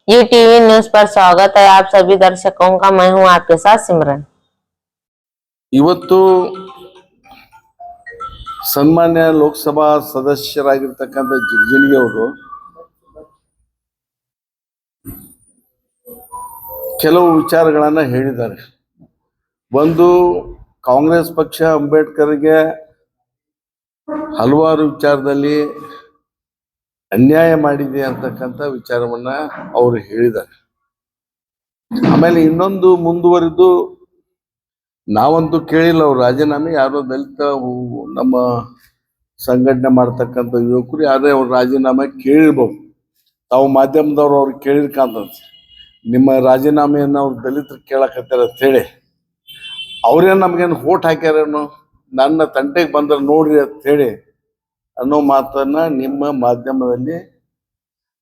ये TV news पर स्वागत है आप सभी दर्शकों का। मैं हूं आपके साथ सिमरन। ಇವತ್ತು ಸನ್ಮಾನ್ಯ ಲೋಕಸಭಾ ಸದಸ್ಯರಾಗಿರ್ತಕ್ಕಂಥ ಜಿಗಜಿಣಗಿ ಅವರು ಕೆಲವು ವಿಚಾರಗಳನ್ನ ಹೇಳಿದ್ದಾರೆ. ಒಂದು, ಕಾಂಗ್ರೆಸ್ ಪಕ್ಷ ಅಂಬೇಡ್ಕರ್ಗೆ ಹಲವಾರು ವಿಚಾರದಲ್ಲಿ ಅನ್ಯಾಯ ಮಾಡಿದೆ ಅಂತಕ್ಕಂಥ ವಿಚಾರವನ್ನ ಅವರು ಹೇಳಿದ್ದಾರೆ. ಆಮೇಲೆ ಇನ್ನೊಂದು ಮುಂದುವರಿದು, ನಾವಂತೂ ಕೇಳಿಲ್ಲ ಅವ್ರು ರಾಜೀನಾಮೆ, ಯಾರೋ ದಲಿತ ನಮ್ಮ ಸಂಘಟನೆ ಮಾಡ್ತಕ್ಕಂಥ ಯುವಕರು ಯಾರೇ ಅವ್ರ ರಾಜೀನಾಮೆ ಕೇಳಿರ್ಬೋದು. ತಾವು ಮಾಧ್ಯಮದವ್ರು ಅವ್ರಿಗೆ ಕೇಳಿರ್ಕಂತ ನಿಮ್ಮ ರಾಜೀನಾಮೆಯನ್ನು ಅವ್ರು ದಲಿತರು ಕೇಳಕತ್ತಾರ ಅಂತ ಹೇಳಿ ಅವ್ರೇನು ನಮಗೇನು ಓಟ್ ಹಾಕ್ಯಾರೇನು, ನನ್ನ ತಂಟೆಗೆ ಬಂದ್ರೆ ನೋಡ್ರಿ ಅಂತ ಹೇಳಿ ಅನ್ನೋ ಮಾತನ್ನ ನಿಮ್ಮ ಮಾಧ್ಯಮದಲ್ಲಿ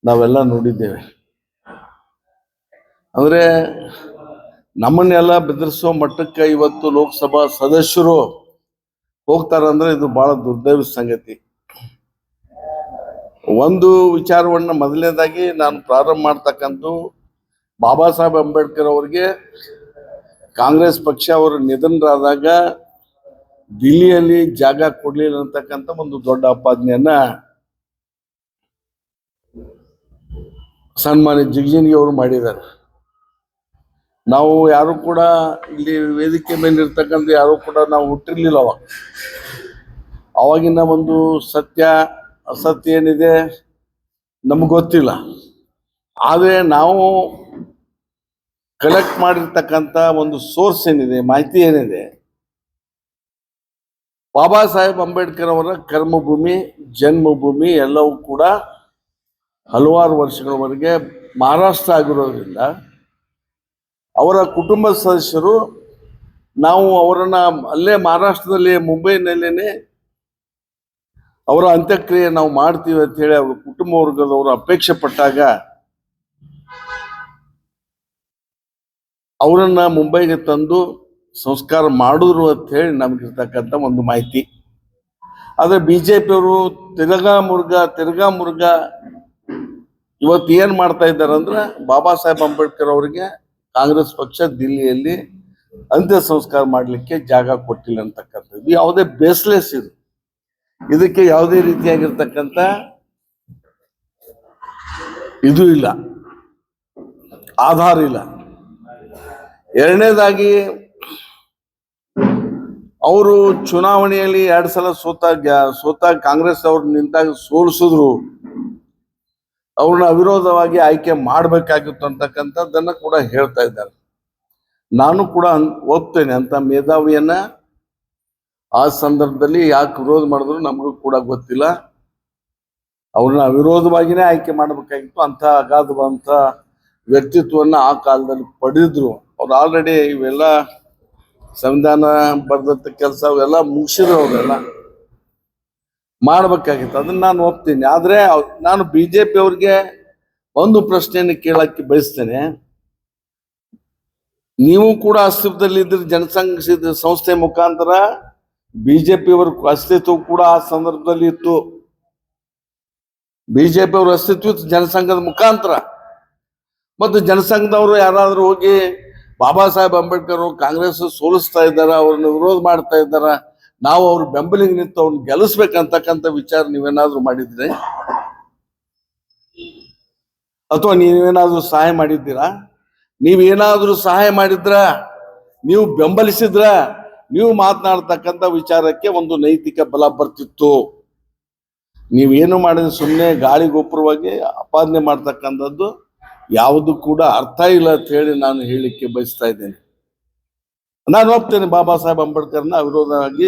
ನಾವೆಲ್ಲ ನೋಡಿದ್ದೇವೆ. ಅಂದ್ರೆ ನಮ್ಮನ್ನೆಲ್ಲ ಬೆದರಿಸೋ ಮಟ್ಟಕ್ಕೆ ಇವತ್ತು ಲೋಕಸಭಾ ಸದಸ್ಯರು ಹೋಗ್ತಾರಂದ್ರೆ ಇದು ಬಹಳ ದುರ್ದೈವ ಸಂಗತಿ. ಒಂದು ವಿಚಾರವನ್ನ ಮೊದಲನೇದಾಗಿ ನಾನು ಪ್ರಾರಂಭ ಮಾಡ್ತಕ್ಕಂಥ, ಬಾಬಾ ಸಾಹೇಬ್ ಅಂಬೇಡ್ಕರ್ ಅವರಿಗೆ ಕಾಂಗ್ರೆಸ್ ಪಕ್ಷ ಅವರು ನಿಧನರಾದಾಗ ದಿಲ್ಲಿಯಲ್ಲಿ ಜಾಗ ಕೊಡ್ಲಿಲ್ಲ ಅಂತಕ್ಕಂಥ ಒಂದು ದೊಡ್ಡ ಆಪಾದನೆಯನ್ನ ಸನ್ಮಾನ್ಯ ಜಿಗಜಿಣಗಿ ಅವರು ಮಾಡಿದ್ದಾರೆ. ನಾವು ಯಾರು ಕೂಡ ಇಲ್ಲಿ ವೇದಿಕೆ ಮೇಲೆ ಇರ್ತಕ್ಕಂಥ ಯಾರು ಕೂಡ ನಾವು ಹುಟ್ಟಿರ್ಲಿಲ್ಲ. ಅವಾಗಿನ ಒಂದು ಸತ್ಯ ಅಸತ್ಯ ಏನಿದೆ ನಮ್ಗೆ ಗೊತ್ತಿಲ್ಲ. ಆದರೆ ನಾವು ಕಲೆಕ್ಟ್ ಮಾಡಿರ್ತಕ್ಕಂಥ ಒಂದು ಸೋರ್ಸ್ ಏನಿದೆ, ಮಾಹಿತಿ ಏನಿದೆ, ಬಾಬಾ ಸಾಹೇಬ್ ಅಂಬೇಡ್ಕರ್ ಅವರ ಕರ್ಮಭೂಮಿ, ಜನ್ಮಭೂಮಿ ಎಲ್ಲವೂ ಕೂಡ ಹಲವಾರು ವರ್ಷಗಳವರೆಗೆ ಮಹಾರಾಷ್ಟ್ರ ಆಗಿರೋದ್ರಿಂದ ಅವರ ಕುಟುಂಬ ಸದಸ್ಯರು ನಾವು ಅವರನ್ನ ಅಲ್ಲೇ ಮಹಾರಾಷ್ಟ್ರದಲ್ಲಿ ಮುಂಬೈನಲ್ಲೇನೆ ಅವರ ಅಂತ್ಯಕ್ರಿಯೆ ನಾವು ಮಾಡ್ತೀವಿ ಅಂತ ಹೇಳಿ ಅವ್ರ ಕುಟುಂಬ ವರ್ಗದವರು ಅಪೇಕ್ಷೆ ಪಟ್ಟಾಗ ಅವರನ್ನ ಮುಂಬೈಗೆ ತಂದು ಸಂಸ್ಕಾರ ಮಾಡಿದ್ರು ಅಂತ ಹೇಳಿ ನಮಗಿರ್ತಕ್ಕಂಥ ಒಂದು ಮಾಹಿತಿ. ಆದ್ರೆ ಬಿಜೆಪಿಯವರು ತಿರ್ಗಾ ಮುರ್ಗ ಇವತ್ತು ಏನ್ ಮಾಡ್ತಾ ಇದ್ದಾರೆ ಅಂದ್ರೆ, ಬಾಬಾ ಸಾಹೇಬ್ ಅಂಬೇಡ್ಕರ್ ಅವರಿಗೆ ಕಾಂಗ್ರೆಸ್ ಪಕ್ಷ ದಿಲ್ಲಿಯಲ್ಲಿ ಅಂತ್ಯ ಸಂಸ್ಕಾರ ಮಾಡಲಿಕ್ಕೆ ಜಾಗ ಕೊಟ್ಟಿಲ್ಲ ಅಂತಕ್ಕಂಥದ್ದು ಯಾವುದೇ ಬೇಸ್ಲೆಸ್ ಇದು. ಇದಕ್ಕೆ ಯಾವುದೇ ರೀತಿಯಾಗಿರ್ತಕ್ಕಂಥ ಇದು ಇಲ್ಲ, ಆಧಾರ ಇಲ್ಲ. ಎರಡನೇದಾಗಿ, ಅವರು ಚುನಾವಣೆಯಲ್ಲಿ 2 ಸಲ ಸೋತ ಕಾಂಗ್ರೆಸ್ ಅವ್ರು ನಿಂತಾಗ ಸೋಲಿಸಿದ್ರು, ಅವ್ರನ್ನ ಅವಿರೋಧವಾಗಿ ಆಯ್ಕೆ ಮಾಡಬೇಕಾಗಿತ್ತು ಅಂತಕ್ಕಂಥದ್ದನ್ನ ಕೂಡ ಹೇಳ್ತಾ ಇದ್ದಾರೆ. ನಾನು ಕೂಡ ಓದ್ತೇನೆ ಅಂತ ಮೇಧಾವಿಯನ್ನ ಆ ಸಂದರ್ಭದಲ್ಲಿ ಯಾಕೆ ವಿರೋಧ ಮಾಡಿದ್ರು ನಮಗೂ ಕೂಡ ಗೊತ್ತಿಲ್ಲ. ಅವ್ರನ್ನ ಅವಿರೋಧವಾಗಿನೇ ಆಯ್ಕೆ ಮಾಡಬೇಕಾಗಿತ್ತು. ಅಂತ ಅಗಾಧವಂತ ವ್ಯಕ್ತಿತ್ವನ್ನ ಆ ಕಾಲದಲ್ಲಿ ಪಡೆದಿದ್ರು. ಅವ್ರು ಆಲ್ರೆಡಿ ಇವೆಲ್ಲ ಸಂವಿಧಾನ ಬರೆದಂತ ಕೆಲಸ ಅವೆಲ್ಲ ಮುಗಿಸಿದ್ರು, ಅವರೆಲ್ಲ ಮಾಡ್ಬೇಕಾಗಿತ್ತು. ಅದನ್ನ ನಾನು ಒಪ್ತೀನಿ. ಆದ್ರೆ ನಾನು ಬಿಜೆಪಿ ಅವ್ರಿಗೆ ಒಂದು ಪ್ರಶ್ನೆಯನ್ನು ಕೇಳಕ್ಕೆ ಬಯಸ್ತೇನೆ. ನೀವು ಕೂಡ ಅಸ್ತಿತ್ವದಲ್ಲಿ ಇದ್ರೆ, ಜನಸಂಘ ಸಂಸ್ಥೆ ಮುಖಾಂತರ ಬಿಜೆಪಿ ಅವ್ರ ಅಸ್ತಿತ್ವ ಕೂಡ ಆ ಸಂದರ್ಭದಲ್ಲಿ ಇತ್ತು. ಬಿಜೆಪಿ ಅವ್ರ ಅಸ್ತಿತ್ವ ಜನಸಂಘದ ಮುಖಾಂತರ. ಮತ್ತು ಜನಸಂಘದವರು ಯಾರಾದ್ರೂ ಹೋಗಿ ಬಾಬಾ ಸಾಹೇಬ್ ಅಂಬೇಡ್ಕರ್ ಕಾಂಗ್ರೆಸ್ ಸೋಲಿಸ್ತಾ ಇದ್ದಾರ, ಅವ್ರನ್ನ ವಿರೋಧ ಮಾಡ್ತಾ ಇದ್ದಾರ, ನಾವು ಅವ್ರ ಬೆಂಬಲಿಗೆ ನಿಂತು ಅವ್ರನ್ನ ಗೆಲ್ಲಿಸ್ಬೇಕಂತಕ್ಕಂಥ ವಿಚಾರ ನೀವೇನಾದ್ರೂ ಮಾಡಿದ್ರೆ, ಅಥವಾ ನೀವೇನಾದ್ರೂ ಸಹಾಯ ಮಾಡಿದ್ದೀರಾ? ನೀವೇನಾದ್ರೂ ಸಹಾಯ ಮಾಡಿದ್ರ, ನೀವು ಬೆಂಬಲಿಸಿದ್ರ, ನೀವು ಮಾತನಾಡ್ತಕ್ಕಂಥ ವಿಚಾರಕ್ಕೆ ಒಂದು ನೈತಿಕ ಬಲ ಬರ್ತಿತ್ತು. ನೀವೇನು ಮಾಡಿದ್ರೆ ಸುಮ್ಮನೆ ಗಾಳಿಗೊಬ್ಬರವಾಗಿ ಆಪಾದನೆ ಮಾಡ್ತಕ್ಕಂಥದ್ದು ಯಾವುದು ಕೂಡ ಅರ್ಥ ಇಲ್ಲ ಅಂತ ಹೇಳಿ ನಾನು ಹೇಳಿಕ್ಕೆ ಬಯಸ್ತಾ ಇದ್ದೇನೆ. ನಾನು ಒಪ್ತೇನೆ, ಬಾಬಾ ಸಾಹೇಬ್ ಅಂಬೇಡ್ಕರ್ನ ಅವಿರೋಧವಾಗಿ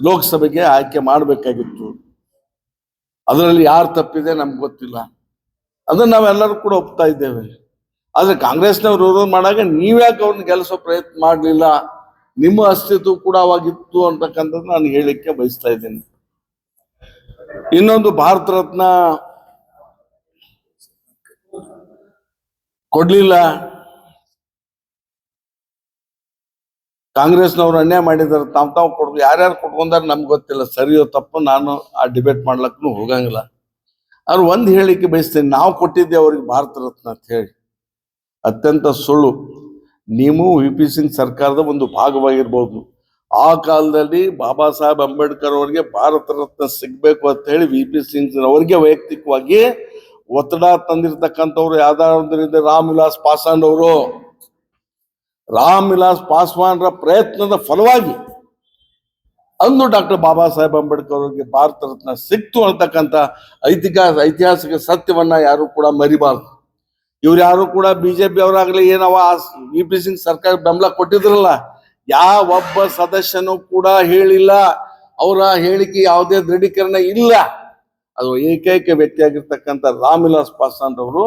ಲೋಕಸಭೆಗೆ ಆಯ್ಕೆ ಮಾಡಬೇಕಾಗಿತ್ತು. ಅದರಲ್ಲಿ ಯಾರು ತಪ್ಪಿದೆ ನಮ್ಗೆ ಗೊತ್ತಿಲ್ಲ, ಅದನ್ನ ನಾವೆಲ್ಲರೂ ಕೂಡ ಒಪ್ತಾ ಇದ್ದೇವೆ. ಆದ್ರೆ ಕಾಂಗ್ರೆಸ್ನವ್ರು ವಿರೋಧ ಮಾಡಾಗ ನೀವ್ಯಾಕೆ ಅವ್ರನ್ನ ಗೆಲ್ಲಿಸೋ ಪ್ರಯತ್ನ ಮಾಡಲಿಲ್ಲ? ನಿಮ್ಮ ಅಸ್ತಿತ್ವ ಕೂಡ ಅವಾಗಿತ್ತು ಅಂತಕ್ಕಂಥದ್ದು ನಾನು ಹೇಳಿಕ್ಕೆ ಬಯಸ್ತಾ ಇದ್ದೇನೆ. ಇನ್ನೊಂದು, ಭಾರತ ರತ್ನ ಕೊಡ್ಲಿಲ್ಲ, ಕಾಂಗ್ರೆಸ್ನವ್ರು ಅನ್ಯಾಯ ಮಾಡಿದಾರೆ, ತಾವು ಕೊಡ್ಬೇಕು. ಯಾರ್ಯಾರು ಕೊಟ್ಕೊಂಡಾರ ನಮ್ಗೆ ಗೊತ್ತಿಲ್ಲ, ಸರಿಯೋ ತಪ್ಪು ನಾನು ಆ ಡಿಬೇಟ್ ಮಾಡ್ಲಕ್ಕೂ ಹೋಗಂಗಿಲ್ಲ. ಅವ್ರು ಒಂದು ಹೇಳಿಕೆ ಬಯಸ್ತೇನೆ, ನಾವು ಕೊಟ್ಟಿದ್ದೆ ಅವ್ರಿಗೆ ಭಾರತ ರತ್ನ ಅಂತ ಹೇಳಿ. ಅತ್ಯಂತ ಸುಳ್ಳು. ನೀವು ವಿ ಪಿ ಸಿಂಗ್ ಸರ್ಕಾರದ ಒಂದು ಭಾಗವಾಗಿರ್ಬೋದು. ಆ ಕಾಲದಲ್ಲಿ ಬಾಬಾ ಸಾಹೇಬ್ ಅಂಬೇಡ್ಕರ್ ಅವರಿಗೆ ಭಾರತ ರತ್ನ ಸಿಗ್ಬೇಕು ಅಂತ ಹೇಳಿ ವಿ ಪಿ ಸಿಂಗ್ ಅವರಿಗೆ ವೈಯಕ್ತಿಕವಾಗಿ ಒತ್ತಡ ತಂದಿರ್ತಕ್ಕಂಥವ್ರು ಯಾವ್ದಾದ್ರು ರಾಮ್ ವಿಲಾಸ್ ಪಾಸ್ವಾನ್ ಅವರು. ರಾಮ್ ವಿಲಾಸ್ ಪಾಸ್ವಾನ್ರ ಪ್ರಯತ್ನದ ಫಲವಾಗಿ ಅಂದು ಡಾಕ್ಟರ್ ಬಾಬಾ ಸಾಹೇಬ್ ಅಂಬೇಡ್ಕರ್ ಅವರಿಗೆ ಭಾರತ ರತ್ನ ಸಿಕ್ತು ಅಂತಕ್ಕಂಥ ಐತಿಹಾಸಿಕ ಸತ್ಯವನ್ನ ಯಾರು ಕೂಡ ಮರಿಬಾರ್ದು. ಇವ್ರು ಯಾರು ಕೂಡ ಬಿಜೆಪಿ ಅವರಾಗ್ಲಿ ಏನವ ವಿ ಪಿ ಸಿಂಗ್ ಸರ್ಕಾರ ಬೆಂಬಲ ಕೊಟ್ಟಿದ್ರಲ್ಲ, ಯಾವ ಒಬ್ಬ ಸದಸ್ಯನೂ ಕೂಡ ಹೇಳಿಲ್ಲ. ಅವರ ಹೇಳಿಕೆ ಯಾವುದೇ ದೃಢೀಕರಣ ಇಲ್ಲ. ಅದು ಏಕೈಕ ವ್ಯಕ್ತಿಯಾಗಿರ್ತಕ್ಕಂಥ ರಾಮ್ ವಿಲಾಸ್ ಪಾಸ್ವಾನ್ ಅವರು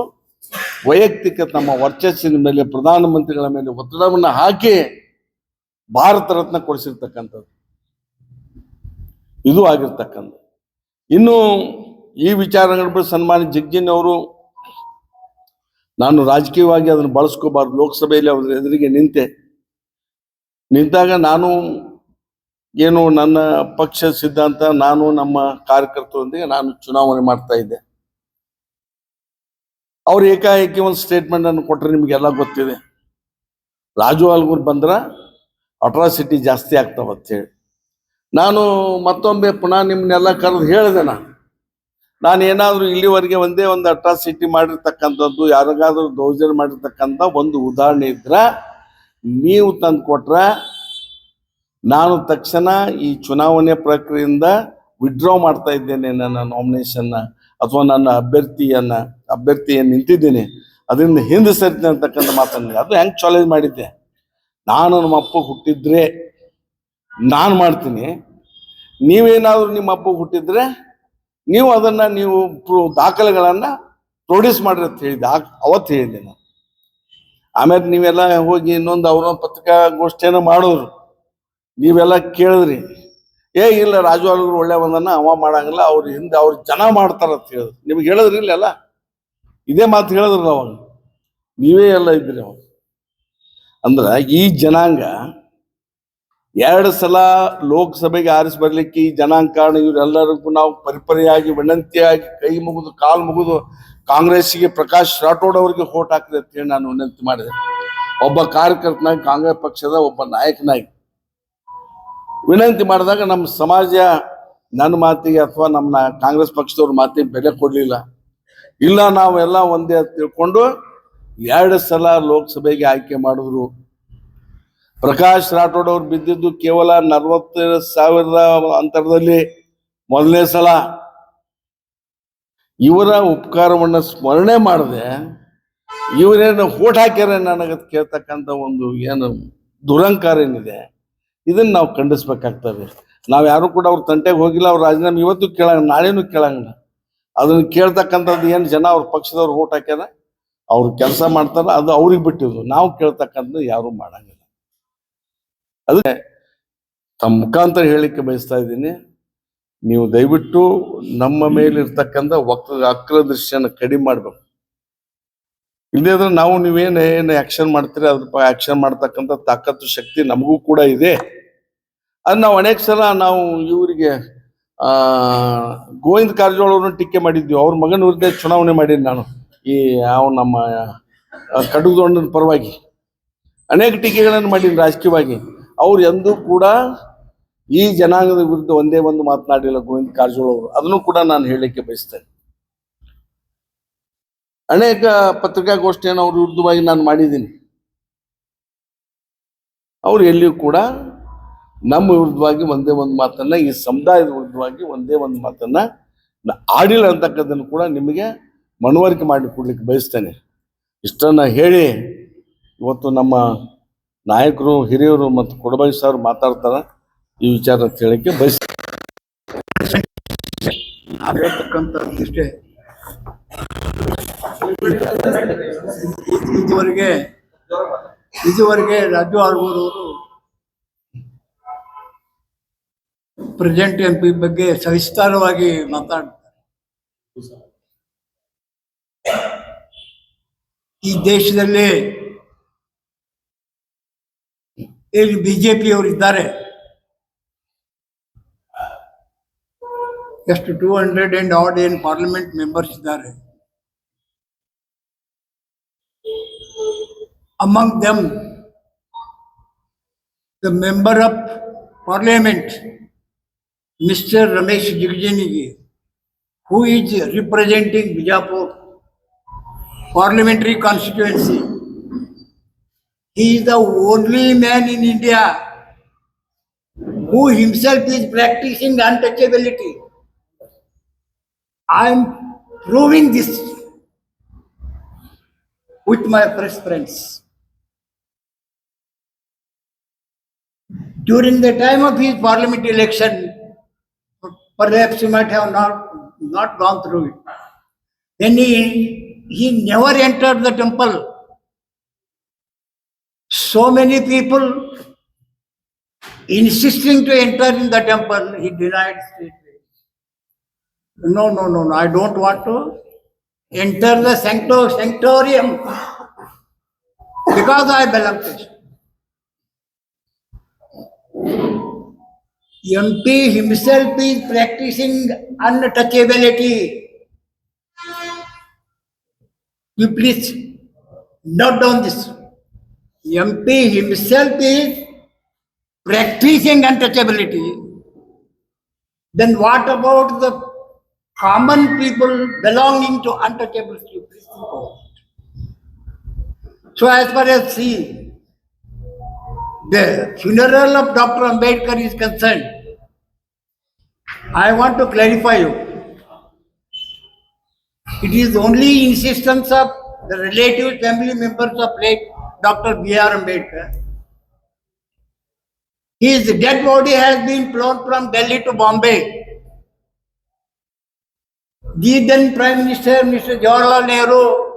ವೈಯಕ್ತಿಕ ತಮ್ಮ ವರ್ಚಸ್ಸಿನ ಮೇಲೆ ಪ್ರಧಾನಮಂತ್ರಿಗಳ ಮೇಲೆ ಒತ್ತಡವನ್ನ ಹಾಕಿ ಭಾರತ ರತ್ನ ಕೊಡಿಸಿರ್ತಕ್ಕಂಥದ್ದು ಇದು ಆಗಿರ್ತಕ್ಕಂಥ. ಇನ್ನು ಈ ವಿಚಾರಗಳ ಬಗ್ಗೆ ಸನ್ಮಾನ್ಯ ಜಗ್ಜಿನ್ ಅವರು, ನಾನು ರಾಜಕೀಯವಾಗಿ ಅದನ್ನು ಬಳಸ್ಕೋಬಾರ್ದು, ಲೋಕಸಭೆಯಲ್ಲಿ ಅವ್ರ ಎದುರಿಗೆ ನಿಂತಾಗ ನಾನು ಏನು ನನ್ನ ಪಕ್ಷ ಸಿದ್ಧಾಂತ, ನಾನು ನಮ್ಮ ಕಾರ್ಯಕರ್ತರೊಂದಿಗೆ ನಾನು ಚುನಾವಣೆ ಮಾಡ್ತಾ ಇದ್ದೆ. ಅವ್ರು ಏಕಾಏಕಿ ಒಂದು ಸ್ಟೇಟ್ಮೆಂಟ್ ಅನ್ನು ಕೊಟ್ಟರೆ ನಿಮಗೆಲ್ಲ ಗೊತ್ತಿದೆ. ರಾಜು ಆಲ್ಗೂರ್ ಬಂದ್ರ ಅಟ್ರಾಸಿಟಿ ಜಾಸ್ತಿ ಆಗ್ತಾವ ಅಂತ ಹೇಳಿ ನಾನು ಮತ್ತೊಮ್ಮೆ ಪುನಃ ನಿಮ್ಮನ್ನೆಲ್ಲ ಕರೆದು ಹೇಳಿದೆ. ನಾನು ಏನಾದರೂ ಇಲ್ಲಿವರೆಗೆ ಒಂದೇ ಒಂದು ಅಟ್ರಾಸಿಟಿ ಮಾಡಿರ್ತಕ್ಕಂಥದ್ದು, ಯಾರಿಗಾದ್ರೂ ದೌರ್ಜನ್ಯ ಮಾಡಿರ್ತಕ್ಕಂಥ ಒಂದು ಉದಾಹರಣೆ ಇದ್ರ ನೀವು ತಂದು ಕೊಟ್ರ ನಾನು ತಕ್ಷಣ ಈ ಚುನಾವಣೆ ಪ್ರಕ್ರಿಯೆಯಿಂದ ವಿಡ್ರಾ ಮಾಡ್ತಾ ಇದ್ದೇನೆ. ನನ್ನ ನಾಮಿನೇಷನ್ನ ಅಥವಾ ನನ್ನ ಅಭ್ಯರ್ಥಿಯನ್ನು ನಿಂತಿದ್ದೇನೆ, ಅದರಿಂದ ಹಿಂದೆ ಸರಿತೀನಿ ಅಂತಕ್ಕಂಥ ಮಾತನ್ನ ಅದು ಹೆಂಗೆ ಚಾಲೆಂಜ್ ಮಾಡಿದ್ದೆ. ನಾನು ನಮ್ಮ ಅಪ್ಪ ಹುಟ್ಟಿದ್ರೆ ನಾನು ಮಾಡ್ತೀನಿ, ನೀವೇನಾದರೂ ನಿಮ್ಮ ಅಪ್ಪ ಹುಟ್ಟಿದ್ರೆ ನೀವು ಅದನ್ನ ನೀವು ದಾಖಲೆಗಳನ್ನ ಪ್ರೊಡ್ಯೂಸ್ ಮಾಡ್ರಿ ಅಂತ ಹೇಳಿದ್ದೆ. ಅವತ್ತು ಹೇಳಿದ್ದೆ ನಾನು. ಆಮೇಲೆ ನೀವೆಲ್ಲ ಹೋಗಿ ಇನ್ನೊಂದು ಅವ್ರ ಪತ್ರಿಕಾಗೋಷ್ಠಿಯನ್ನು ಮಾಡೋರು, ನೀವೆಲ್ಲ ಕೇಳಿದ್ರಿ, ಇಲ್ಲ ರಾಜು ಆಲ್ಗೂರ್ ಒಳ್ಳೆ ಒಂದನ್ನ ಅವ ಮಾಡಂಗಿಲ್ಲ, ಅವ್ರ ಹಿಂದೆ ಅವ್ರ ಜನ ಮಾಡ್ತಾರ ಅಂತ ಹೇಳಿದ್ರು. ನಿಮ್ಗೆ ಹೇಳಿದ್ರಿ ಇಲ್ಲೆಲ್ಲ ಇದೇ ಮಾತು ಹೇಳಿದ್ರಲ್ಲ ಅವಾಗ, ನೀವೇ ಎಲ್ಲ ಇದ್ರಿ ಅವಾಗ. ಅಂದ್ರ ಈ ಜನಾಂಗ 2 ಸಲ ಲೋಕಸಭೆಗೆ ಆರಿಸಿ ಬರ್ಲಿಕ್ಕೆ ಈ ಜನಾಂಗ ಕಾರಣ. ಇವರೆಲ್ಲರಿಗೂ ನಾವು ಪರಿಪರಿಯಾಗಿ ವಿನಂತಿಯಾಗಿ ಕೈ ಮುಗಿದು ಕಾಲು ಮುಗಿದು ಕಾಂಗ್ರೆಸ್ಸಿಗೆ ಪ್ರಕಾಶ್ ರಾಠೋಡ್ ಅವರಿಗೆ ವೋಟ್ ಹಾಕಿದೆ ಅಂತ ಹೇಳಿ ನಾನು ವಿನಂತಿ ಮಾಡಿದೆ. ಒಬ್ಬ ಕಾರ್ಯಕರ್ತನಾಗಿ, ಕಾಂಗ್ರೆಸ್ ಪಕ್ಷದ ಒಬ್ಬ ನಾಯಕನಾಗಿ ವಿನಂತಿ ಮಾಡಿದಾಗ ನಮ್ಮ ಸಮಾಜ ನನ್ನ ಮಾತಿಗೆ ಅಥವಾ ನಮ್ಮ ಕಾಂಗ್ರೆಸ್ ಪಕ್ಷದವ್ರ ಮಾತಿಗೆ ಬೆಲೆ ಕೊಡಲಿಲ್ಲ. ಇಲ್ಲ ನಾವೆಲ್ಲ ಒಂದೇ ಅಂತ ತಿಳ್ಕೊಂಡು 2 ಸಲ ಲೋಕಸಭೆಗೆ ಆಯ್ಕೆ ಮಾಡಿದ್ರು. ಪ್ರಕಾಶ್ ರಾಠೋಡ್ ಅವ್ರು ಬಿದ್ದಿದ್ದು ಕೇವಲ 40,000 ಅಂತರದಲ್ಲಿ ಮೊದಲನೇ ಸಲ. ಇವರ ಉಪಕಾರವನ್ನು ಸ್ಮರಣೆ ಮಾಡದೆ ಇವರೇನು ವೋಟ್ ಹಾಕ್ಯಾರ ನನಗೆ ಕೇಳ್ತಕ್ಕಂಥ ಒಂದು ಏನು ದುರಂಕಾರ ಏನಿದೆ, ಇದನ್ನ ನಾವು ಖಂಡಿಸ್ಬೇಕಾಗ್ತದೆ. ನಾವು ಯಾರು ಕೂಡ ಅವ್ರ ತಂಟೆಗೆ ಹೋಗಿಲ್ಲ. ಅವ್ರ ರಾಜೀನಾಮೆ ಇವತ್ತು ಕೇಳಂಗ, ನಾಳೆನೂ ಕೇಳಂಗಿಲ್ಲ. ಅದನ್ನ ಕೇಳ್ತಕ್ಕಂಥದ್ದು ಏನು ಜನ ಅವ್ರ ಪಕ್ಷದವ್ರು ವೋಟ್ ಹಾಕ್ಯಾರ, ಅವ್ರು ಕೆಲಸ ಮಾಡ್ತಾರ, ಅದು ಅವ್ರಿಗೆ ಬಿಟ್ಟಿದ್ದು. ನಾವು ಕೇಳ್ತಕ್ಕಂಥದ್ದು ಯಾರು ಮಾಡಂಗಿಲ್ಲ. ಅದಕ್ಕೆ ತಮ್ಮ ಮುಖಾಂತರ ಹೇಳಿಕೆ ಬಯಸ್ತಾ ಇದ್ದೀನಿ, ನೀವು ದಯವಿಟ್ಟು ನಮ್ಮ ಮೇಲಿರ್ತಕ್ಕಂಥ ವಕ್ರ ದೃಶ್ಯನ ಕಡಿಮೆ ಮಾಡ್ಬೇಕು. ಇಲ್ಲದೇ ಇದ್ರೆ ನಾವು ನೀವೇನು ಆಕ್ಷನ್ ಮಾಡ್ತೀರಿ ಅದ್ರ ಆಕ್ಷನ್ ಮಾಡ್ತಕ್ಕಂಥ ತಾಕತ್ತು ಶಕ್ತಿ ನಮಗೂ ಕೂಡ ಇದೆ. ಅದು ನಾವು ಅನೇಕ ಸಲ ನಾವು ಇವರಿಗೆ ಗೋವಿಂದ ಕಾರಜೋಳ ಅವ್ರನ್ನ ಟೀಕೆ ಮಾಡಿದ್ವಿ. ಅವ್ರ ಮಗನ ವಿರುದ್ಧ ಚುನಾವಣೆ ಮಾಡೀನಿ ನಾನು. ಈ ನಮ್ಮ ಕಡುಗದೊಂಡನ ಪರವಾಗಿ ಅನೇಕ ಟೀಕೆಗಳನ್ನು ಮಾಡೀನಿ ರಾಜಕೀಯವಾಗಿ. ಅವ್ರು ಎಂದೂ ಕೂಡ ಈ ಜನಾಂಗದ ವಿರುದ್ಧ ಒಂದೇ ಒಂದು ಮಾತನಾಡಿಲ್ಲ ಗೋವಿಂದ ಕಾರಜೋಳ ಅವರು. ಅದನ್ನು ಕೂಡ ನಾನು ಹೇಳಲಿಕ್ಕೆ ಬಯಸ್ತೇನೆ. ಅನೇಕ ಪತ್ರಿಕಾಗೋಷ್ಠಿಯನ್ನು ಅವ್ರ ವಿರುದ್ಧವಾಗಿ ನಾನು ಮಾಡಿದ್ದೀನಿ. ಅವ್ರು ಎಲ್ಲಿಯೂ ಕೂಡ ನಮ್ಮ ವಿರುದ್ಧವಾಗಿ ಒಂದೇ ಒಂದು ಮಾತನ್ನ, ಈ ಸಮುದಾಯದ ವಿರುದ್ಧವಾಗಿ ಒಂದೇ ಒಂದು ಮಾತನ್ನ ಆಡಿಲ್ಲ ಅಂತಕ್ಕಂಥದ್ದನ್ನು ಕೂಡ ನಿಮಗೆ ಮನವರಿಕೆ ಮಾಡಿ ಕೊಡ್ಲಿಕ್ಕೆ ಬಯಸ್ತೇನೆ. ಇಷ್ಟನ್ನ ಹೇಳಿ ಇವತ್ತು ನಮ್ಮ ನಾಯಕರು, ಹಿರಿಯರು ಮತ್ತು ಕೊಡಬಾಯಿ ಸರ್ ಮಾತಾಡ್ತಾರ, ಈ ವಿಚಾರ ಹೇಳಕ್ಕೆ ಬಯಸ್ತೇನೆ. ಇಷ್ಟೇ. ಇದುವರೆಗೆ ರಾಜು ಆಲ್ಗೂರ್ ಅವರು ಪ್ರೆಸಿಡೆಂಟ್ MP ಬಗ್ಗೆ ಸವಿಸ್ತಾರವಾಗಿ ಮಾತಾಡ್ತಾರೆ. ಈ ದೇಶದಲ್ಲಿ ಏನು BJP ಅವರು ಇದ್ದಾರೆ, ಎಷ್ಟು 200 and odd ಏನು ಪಾರ್ಲಿಮೆಂಟ್ ಮೆಂಬರ್ಸ್ ಇದ್ದಾರೆ. Among them, the member of parliament, Mr. Ramesh Jigjini, who is representing Bijapur parliamentary constituency. He is the only man in India who himself is practicing untouchability. I am proving this with my press friends. During the time of his parliament election, perhaps he might have not gone through it. Then he never entered the temple. So many people insisting to enter in the temple, he denied straightway. No, I don't want to enter the sanctorium because I belong to it. MP himself is practicing untouchability. You please note down this. MP himself is practicing untouchability. Then what about the common people belonging to untouchability? Please think about it. So as far as the funeral of Dr. Ambedkar is concerned, I want to clarify you. It is only insistence of the relative family members of late Dr. B.R. Ambedkar. His dead body has been flown from Delhi to Bombay. The then Prime Minister, Mr. Jawaharlal Nehru,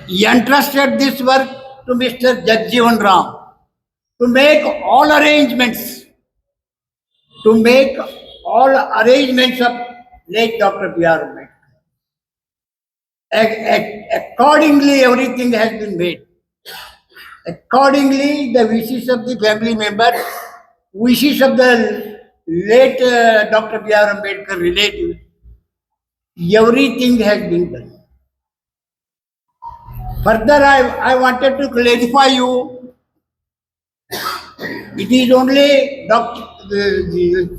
he entrusted this work to Mr. Jagjeevan Ram to make all arrangements, of late Dr. B.R. Ambedkar. Accordingly, everything has been made. Accordingly, the wishes of the family members, wishes of the late Dr. B.R. Ambedkar relatives, everything has been done. Further, I wanted to clarify you, it is only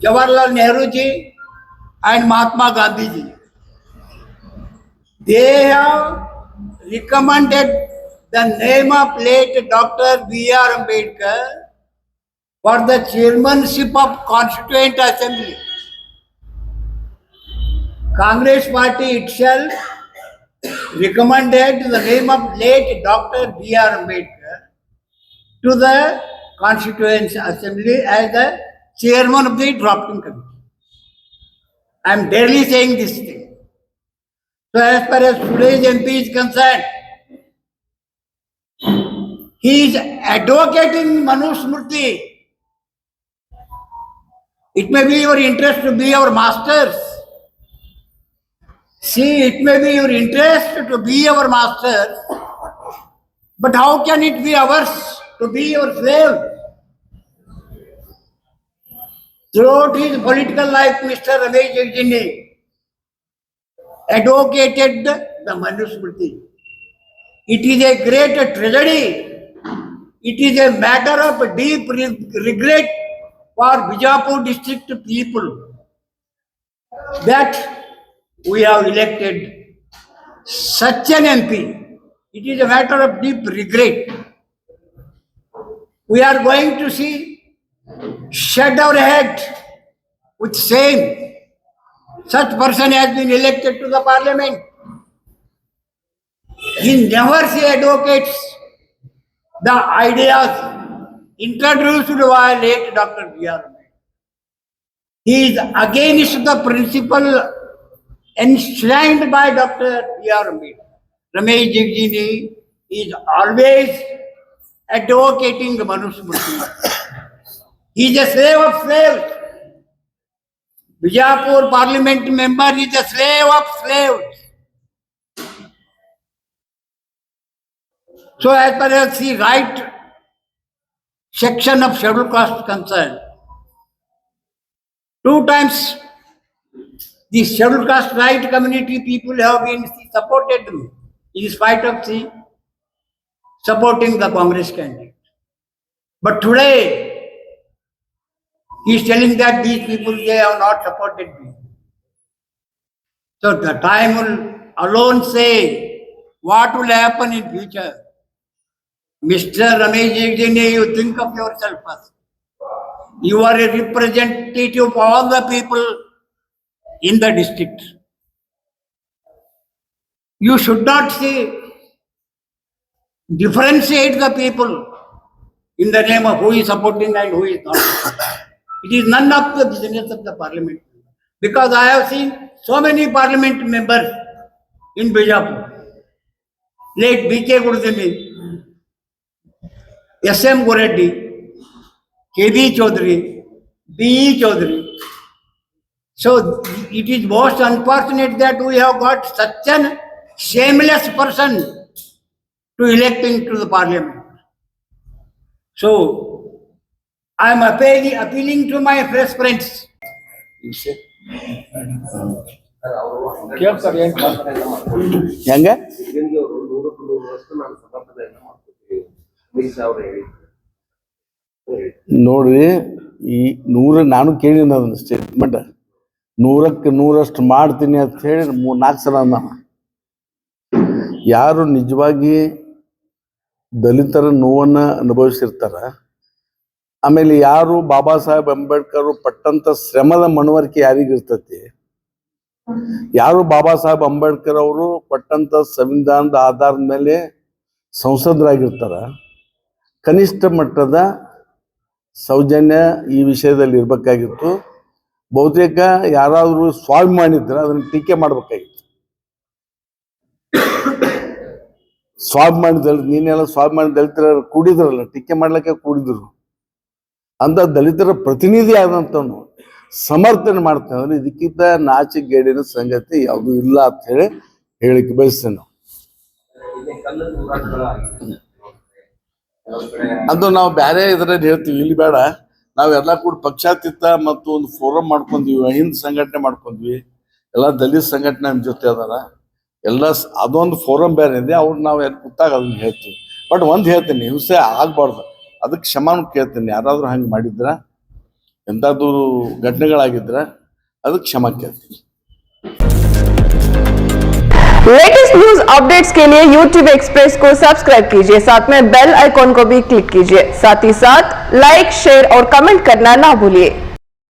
Jawaharlal Nehru ji and Mahatma Gandhi ji. They have recommended the name of late Dr. B.R. Ambedkar for the chairmanship of Constituent Assembly. Congress party itself recommended the name of late Dr. B.R. Ambedkar to the Constituent Assembly as the chairman of the drafting committee. I am barely saying this thing. So as far as today's MP is concerned, he is advocating Manusmriti. It may be your interest to be our masters. See, it may be your interest to be our masters, but how can it be ours to be your slave? Throughout his political life, Mr. Ramesh Jigjini advocated the Manusmriti. It is a great tragedy. It is a matter of deep regret for Bijapur district people that we have elected such an MP. It is a matter of deep regret. We are going to shed our head with shame. Such person has been elected to the parliament. He never advocates the ideas introduced by late Dr. B.R. Ambedkar. He is against the principle enshrined by Dr. B.R. Ambedkar. Ramesh Jigjini is always advocating Manusmriti. He is a slave of slaves. Bijapur parliament member is a slave of slaves. So as far as the right section of scheduled caste concerned, 2 times the scheduled caste right community people have been supported me in spite of the supporting the Congress candidate. But today, he is telling that these people, they have not supported me. So the time will alone say what will happen in future. Mr. Ramesh Jagdane, you think of yourself first. You are a representative of all the people in the district. You should not say, differentiate the people in the name of who is supporting and who is not. It is none of the business of the parliament. Because I have seen so many parliament members in Bijapur. Late B.K. Gurdini, S.M. Goreddy, K.B. Chaudhary, B.E. Chaudhary. So it is most unfortunate that we have got such an shameless person to electing to the parliament. So I am appealing to my fresh friends. ಹೆಂಗ ನೋಡ್ರಿ, ಈ ನಾನು ಕೇಳಿನ ಅದನ್ನ statement 100ಕ್ಕೆ 100ರಷ್ಟು ಮಾಡ್ತೀನಿ ಅಂತ ಹೇಳಿ 3-4 ಸಲ ನಾನು ಯಾರು ನಿಜವಾಗಿ ದಲಿತರ ನೋವನ್ನು ಅನುಭವಿಸಿರ್ತಾರ, ಆಮೇಲೆ ಯಾರು ಬಾಬಾ ಸಾಹೇಬ್ ಅಂಬೇಡ್ಕರ್ ಪಟ್ಟಂತ ಶ್ರಮದ ಮನವರಿಕೆ ಯಾರಿಗಿರ್ತತಿ, ಯಾರು ಬಾಬಾ ಸಾಹೇಬ್ ಅಂಬೇಡ್ಕರ್ ಅವರು ಪಟ್ಟಂತ ಸಂವಿಧಾನದ ಆಧಾರದ ಮೇಲೆ ಸಂಸದರಾಗಿರ್ತಾರ, ಕನಿಷ್ಠ ಮಟ್ಟದ ಸೌಜನ್ಯ ಈ ವಿಷಯದಲ್ಲಿ ಇರಬೇಕಾಗಿತ್ತು. ಬಹುತೇಕ ಯಾರಾದರೂ ಸ್ವಾಭಿಮಾನಿ ಇದ್ರೆ ಅದನ್ನು ಟೀಕೆ ಮಾಡಬೇಕಾಗಿತ್ತು. ಸ್ವಾಭಿಮಾನಿ ದಲಿತ, ನೀನೆಲ್ಲ ಸ್ವಾಭಿಮಾನಿ ದಲಿತರ ಕೂಡಿದ್ರಲ್ಲ, ಟೀಕೆ ಮಾಡ್ಲಿಕ್ಕೆ ಕೂಡಿದ್ರು ಅಂತ ದಲಿತರ ಪ್ರತಿನಿಧಿ ಆದಂಥವನು ಸಮರ್ಥನೆ ಮಾಡ್ತಾನೆ ಅಂದ್ರೆ ಇದಕ್ಕಿಂತ ನಾಚಿಗೇಡಿನ ಸಂಗತಿ ಯಾವುದೂ ಇಲ್ಲ ಅಂತ ಹೇಳಿ ಹೇಳಿಕೆ ಬಯಸ್ತೇನೆ. ಅದು ನಾವು ಬೇರೆ ಇದರಲ್ಲಿ ಹೇಳ್ತೀವಿ, ಇಲ್ಲಿ ಬೇಡ. ನಾವೆಲ್ಲ ಕೂಡ ಪಕ್ಷಾತೀತ ಮತ್ತು ಒಂದು ಫೋರಮ್ ಮಾಡ್ಕೊಂಡ್ವಿ, ಹಿಂದ್ ಸಂಘಟನೆ ಮಾಡ್ಕೊಂಡ್ವಿ, ಎಲ್ಲ ದಲಿತ ಸಂಘಟನೆ ನಮ್ಮ ಜೊತೆ ಅದಾರ, ಎಲ್ಲ ಅದೊಂದು ಫೋರಮ್ ಬೇರೆ ಇದೆ. ಅವ್ರು ನಾವು ಎಲ್ಲಿ ಕೂತಾಗ ಅದನ್ನ ಹೇಳ್ತೀವಿ. ಬಟ್ ಒಂದು ಹೇಳ್ತೀನಿ, ಹಿಂಸೆ ಆಗ್ಬಾರ್ದು, ಅದಕ್ಕೆ ಕ್ಷಮಾನು ಕೇಳ್ತೀನಿ. ಯಾರಾದರೂ ಹಂಗೆ ಮಾಡಿದ್ರ, ಎಂಥದ್ದು ಘಟನೆಗಳಾಗಿದ್ರ ಅದಕ್ಕೆ ಕ್ಷಮಾ ಕೇಳ್ತೀನಿ. लेटेस्ट न्यूज अपडेट्स के लिए YouTube एक्सप्रेस को सब्सक्राइब कीजिए, साथ में बेल आइकॉन को भी क्लिक कीजिए, साथ ही साथ लाइक, शेयर और कमेंट करना ना भूलिए।